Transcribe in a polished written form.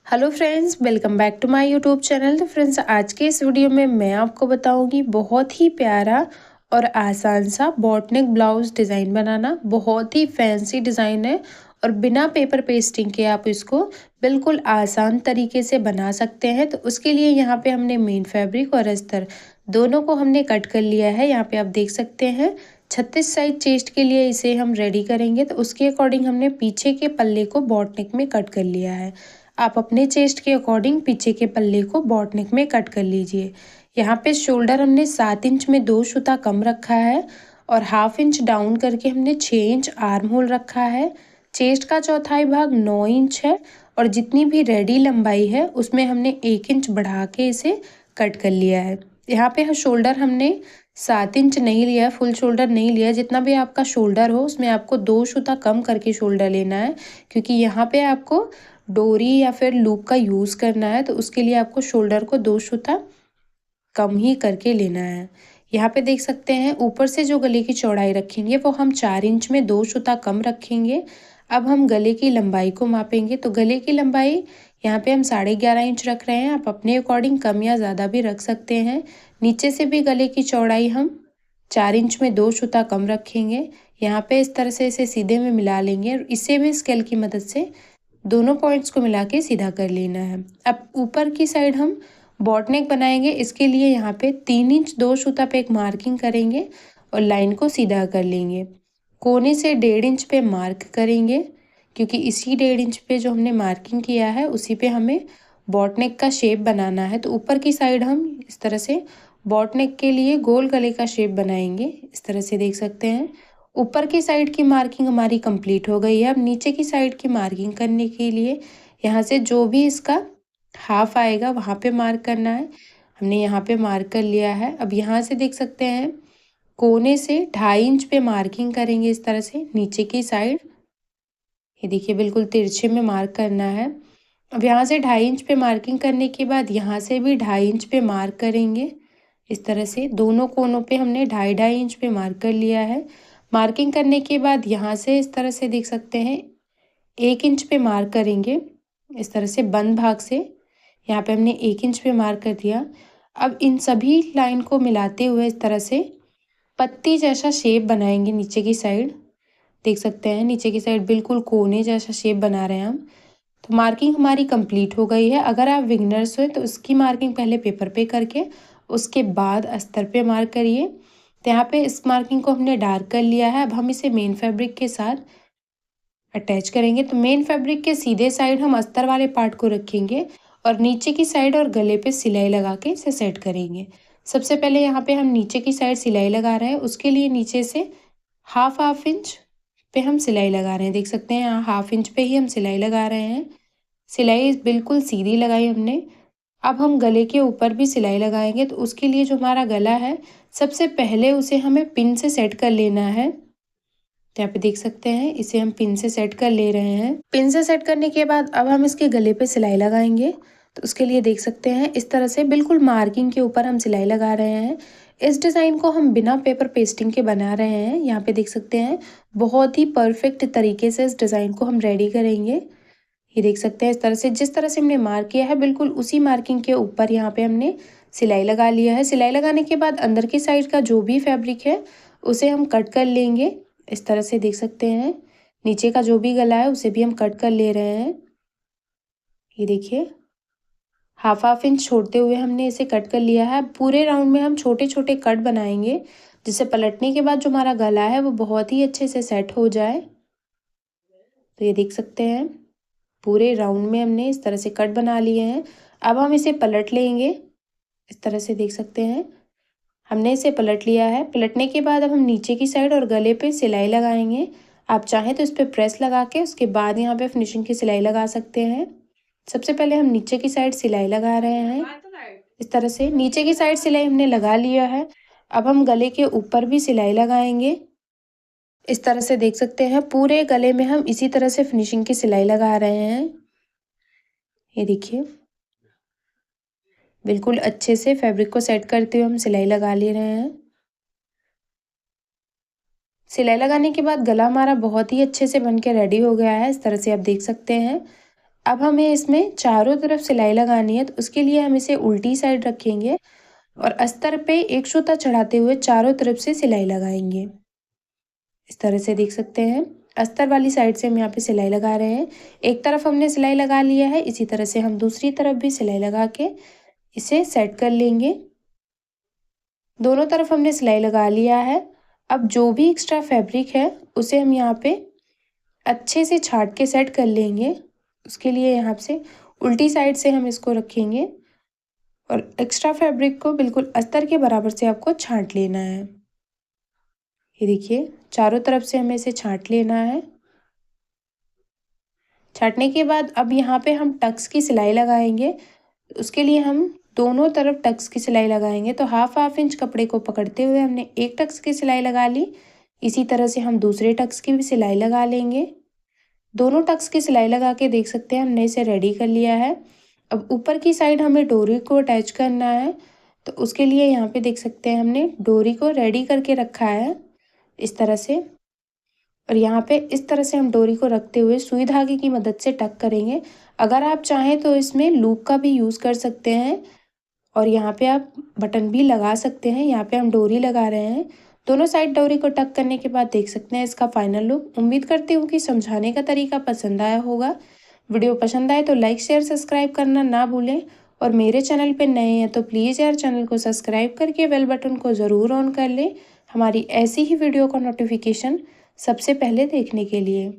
Hello friends, welcome back to my YouTube channel. तो friends, आज के इस वीडियो में मैं आपको बताऊंगी बहुत ही प्यारा और आसान सा बॉटनिक ब्लाउज डिज़ाइन बनाना। बहुत ही फैंसी डिज़ाइन है और बिना पेपर पेस्टिंग के आप इसको बिल्कुल आसान तरीके से बना सकते हैं। तो उसके लिए यहाँ पे हमने मेन फैब्रिक और अस्तर दोनों को हमने कट कर लिया है। यहाँ पे आप देख सकते हैं 36 साइज चेस्ट के लिए इसे हम रेडी करेंगे। तो उसके अकॉर्डिंग हमने पीछे के पल्ले को बॉटनिक में कट कर लिया है। आप अपने चेस्ट के अकॉर्डिंग पीछे के पल्ले को बॉट नेक में कट कर लीजिए। यहाँ पे शोल्डर हमने 7 इंच में 2 सूता कम रखा है और हाफ इंच डाउन करके हमने 6 इंच आर्म होल रखा है। चेस्ट का चौथाई भाग 9 इंच है और जितनी भी रेडी लंबाई है उसमें हमने 1 इंच बढ़ा के इसे कट कर लिया है। यहाँ पे शोल्डर हमने 7 इंच नहीं लिया, फुल शोल्डर नहीं लिया। जितना भी आपका शोल्डर हो उसमें आपको 2 सूता कम करके शोल्डर लेना है, क्योंकि यहाँ पे आपको डोरी या फिर लूप का यूज़ करना है। तो उसके लिए आपको शोल्डर को 2 सूता कम ही करके लेना है। यहाँ पे देख सकते हैं ऊपर से जो गले की चौड़ाई रखेंगे वो हम 4 इंच में 2 सूता कम रखेंगे। अब हम गले की लंबाई को मापेंगे। तो गले की लंबाई यहाँ पे हम 11.5 इंच रख रहे हैं। आप अपने अकॉर्डिंग कम या ज़्यादा भी रख सकते हैं। नीचे से भी गले की चौड़ाई हम 4 इंच में 2 सूता कम रखेंगे। यहाँ पे इस तरह से इसे सीधे में मिला लेंगे और इसे भी स्केल की मदद से दोनों पॉइंट्स को मिला के सीधा कर लेना है। अब ऊपर की साइड हम बॉट नेक बनाएंगे। इसके लिए यहाँ पे 3 इंच 2 सूता पे एक मार्किंग करेंगे और लाइन को सीधा कर लेंगे। कोने से 1.5 इंच पे मार्क करेंगे, क्योंकि इसी 1.5 इंच पे जो हमने मार्किंग किया है उसी पे हमें बॉट नेक का शेप बनाना है। तो ऊपर की साइड हम इस तरह से बॉट नेक के लिए गोल गले का शेप बनाएंगे। इस तरह से देख सकते हैं ऊपर की साइड की मार्किंग हमारी कंप्लीट हो गई है। अब नीचे की साइड की मार्किंग करने के लिए यहाँ से जो भी इसका हाफ आएगा वहाँ पे मार्क करना है। हमने यहाँ पे मार्क कर लिया है। अब यहाँ से देख सकते हैं कोने से 2.5 इंच पे मार्किंग करेंगे इस तरह से नीचे की साइड। ये देखिए बिल्कुल तिरछे में मार्क करना है। अब यहाँ से 2.5 इंच पे मार्किंग करने के बाद यहाँ से भी 2.5 इंच पे मार्क करेंगे। इस तरह से दोनों कोनों पे हमने 2.5 इंच पे मार्क कर लिया है। मार्किंग करने के बाद यहाँ से इस तरह से देख सकते हैं 1 इंच पे मार्क करेंगे। इस तरह से बंद भाग से यहाँ पे हमने 1 इंच पे मार्क कर दिया। अब इन सभी लाइन को मिलाते हुए इस तरह से पत्ती जैसा शेप बनाएंगे। नीचे की साइड देख सकते हैं नीचे की साइड बिल्कुल कोने जैसा शेप बना रहे हैं हम। तो मार्किंग हमारी कंप्लीट हो गई है। अगर आप बिगिनर्स हो तो उसकी मार्किंग पहले पेपर पे करके उसके बाद अस्तर पे मार्क करिए। तो यहाँ पे इस मार्किंग को हमने डार्क कर लिया है। अब हम इसे मेन फैब्रिक के साथ अटैच करेंगे। तो मेन फैब्रिक के सीधे साइड हम अस्तर वाले पार्ट को रखेंगे और नीचे की साइड और गले पे सिलाई लगा के इसे सेट करेंगे। सबसे पहले यहाँ पे हम नीचे की साइड सिलाई लगा रहे हैं। उसके लिए नीचे से हाफ इंच पे हम सिलाई लगा रहे हैं। देख सकते हैं यहाँ हाफ इंच पे ही हम सिलाई लगा रहे हैं। सिलाई बिल्कुल सीधी लगाई हमने। अब हम गले के ऊपर भी सिलाई लगाएंगे। तो उसके लिए जो हमारा गला है सबसे पहले उसे हमें पिन से सेट कर लेना है। तो यहाँ पे देख सकते हैं इसे हम पिन से सेट कर ले रहे हैं। पिन से सेट करने के बाद अब हम इसके गले पे सिलाई लगाएंगे। तो उसके लिए देख सकते हैं इस तरह से बिल्कुल मार्किंग के ऊपर हम सिलाई लगा रहे हैं। इस डिज़ाइन को हम बिना पेपर पेस्टिंग के बना रहे हैं। यहाँ पे देख सकते हैं बहुत ही परफेक्ट तरीके से इस डिज़ाइन को हम रेडी करेंगे। ये देख सकते हैं इस तरह से जिस तरह से हमने मार्क किया है बिल्कुल उसी मार्किंग के ऊपर यहाँ पे हमने सिलाई लगा लिया है। सिलाई लगाने के बाद अंदर की साइड का जो भी फैब्रिक है उसे हम कट कर लेंगे। इस तरह से देख सकते हैं नीचे का जो भी गला है उसे भी हम कट कर ले रहे हैं। ये देखिए हाफ इंच छोड़ते हुए हमने इसे कट कर लिया है। पूरे राउंड में हम छोटे छोटे कट बनाएंगे जिससे पलटने के बाद जो हमारा गला है वो बहुत ही अच्छे से सेट हो जाए। तो ये देख सकते हैं पूरे राउंड में हमने इस तरह से कट बना लिए हैं। अब हम इसे पलट लेंगे। इस तरह से देख सकते हैं हमने इसे पलट लिया है। पलटने के बाद अब हम नीचे की साइड और गले पे सिलाई लगाएंगे। आप चाहें तो इस पर प्रेस लगा के उसके बाद यहाँ पे फिनिशिंग की सिलाई लगा सकते हैं। सबसे पहले हम नीचे की साइड सिलाई लगा रहे हैं। इस तरह से नीचे की साइड सिलाई हमने लगा लिया है। अब हम गले के ऊपर भी सिलाई लगाएंगे। इस तरह से देख सकते हैं पूरे गले में हम इसी तरह से फिनिशिंग की सिलाई लगा रहे हैं। ये देखिए बिल्कुल अच्छे से फैब्रिक को सेट करते हुए हम सिलाई लगा ले रहे हैं। सिलाई लगाने के बाद गला हमारा बहुत ही अच्छे से बन के रेडी हो गया है। इस तरह से आप देख सकते हैं अब हमें इसमें चारों तरफ सिलाई लगानी है, तो उसके लिए हम इसे उल्टी साइड रखेंगे और अस्तर पे एक सूता चढ़ाते हुए चारों तरफ से सिलाई लगाएंगे। इस तरह से देख सकते हैं, अस्तर वाली साइड से हम यहाँ पे सिलाई लगा रहे हैं। एक तरफ हमने सिलाई लगा लिया है, इसी तरह से हम दूसरी तरफ भी सिलाई लगा के इसे सेट कर लेंगे। दोनों तरफ हमने सिलाई लगा लिया है। अब जो भी एक्स्ट्रा फैब्रिक है उसे हम यहाँ पे अच्छे से छाट के सेट कर लेंगे। उसके लिए यहाँ से उल्टी साइड से हम इसको रखेंगे और एक्स्ट्रा फैब्रिक को बिल्कुल अस्तर के बराबर से आपको छांट लेना है। ये देखिए, चारों तरफ से हमें इसे छांट लेना है। छांटने के बाद अब यहाँ पे हम टक्स की सिलाई लगाएंगे। उसके लिए हम दोनों तरफ टक्स की सिलाई लगाएंगे। तो हाफ इंच कपड़े को पकड़ते हुए हमने एक टक्स की सिलाई लगा ली। इसी तरह से हम दूसरे टक्स की भी सिलाई लगा लेंगे। दोनों टक्स की सिलाई लगा के देख सकते हैं हमने इसे रेडी कर लिया है। अब ऊपर की साइड हमें डोरी को अटैच करना है, तो उसके लिए यहाँ पे देख सकते हैं हमने डोरी को रेडी करके रखा है इस तरह से। और यहाँ पे इस तरह से हम डोरी को रखते हुए सुई धागे की मदद से टक करेंगे। अगर आप चाहें तो इसमें लूप का भी यूज़ कर सकते हैं और यहाँ पे आप बटन भी लगा सकते हैं। यहाँ पे हम डोरी लगा रहे हैं। दोनों साइड डोरी को टक करने के बाद देख सकते हैं इसका फाइनल लुक। उम्मीद करती हूँ कि समझाने का तरीका पसंद आया होगा। वीडियो पसंद आए तो लाइक शेयर सब्सक्राइब करना ना भूलें और मेरे चैनल पे नए हैं तो प्लीज़ यार चैनल को सब्सक्राइब करके बेल बटन को ज़रूर ऑन कर लें, हमारी ऐसी ही वीडियो का नोटिफिकेशन सबसे पहले देखने के लिए।